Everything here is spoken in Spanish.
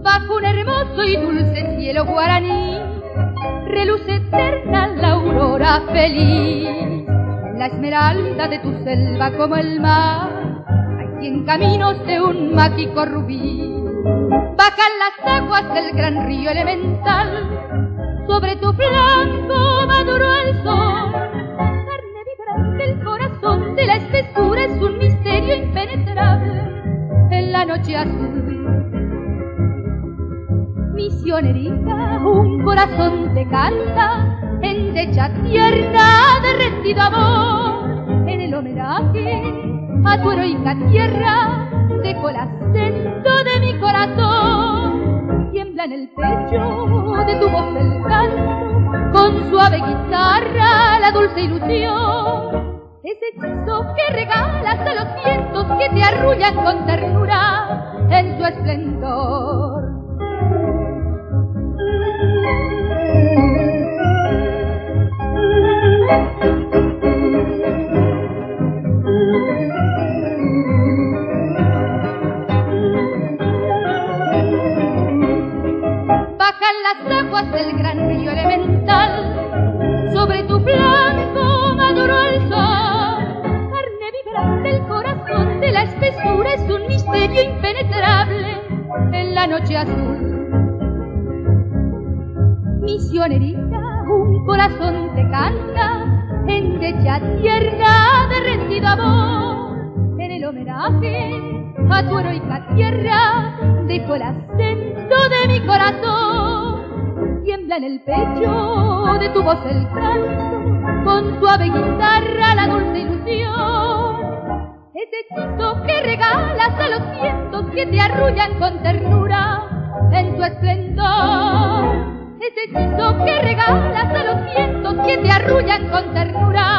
Bajo un hermoso y dulce cielo guaraní reluce eterna la aurora feliz, la esmeralda de tu selva como el mar. Hay 100 caminos de un mágico rubí. Bajan las aguas del gran río elemental, sobre tu flanco maduro el sol. Carne vibrante el corazón de la espesura es un misterio impenetrable en la noche azul. Misionerita, un corazón te canta en dicha tierna de rendido amor. En el homenaje a tu heroica tierra dejo el acento de mi corazón. Tiembla en el pecho de tu voz el canto, con suave guitarra la dulce ilusión. Ese hechizo que regalas a los vientos que te arrullan con ternura en su esplendor. Bajan las aguas del gran río elemental, sobre tu flanco maduro el sol. Carne vibrante el corazón de la espesura es un misterio impenetrable en la noche azul. Misionerita, un corazón te canta en dicha tierna de rendido amor. En el homenaje a tu heroica tierra dejo el acento de mi corazón. Tiembla en el pecho de tu voz el canto, con suave guitarra la dulce ilusión. Ese hechizo que regalas a los vientos que te arrullan con ternura en su esplendor. Ese hechizo que regalas a los vientos que te arrullan con ternura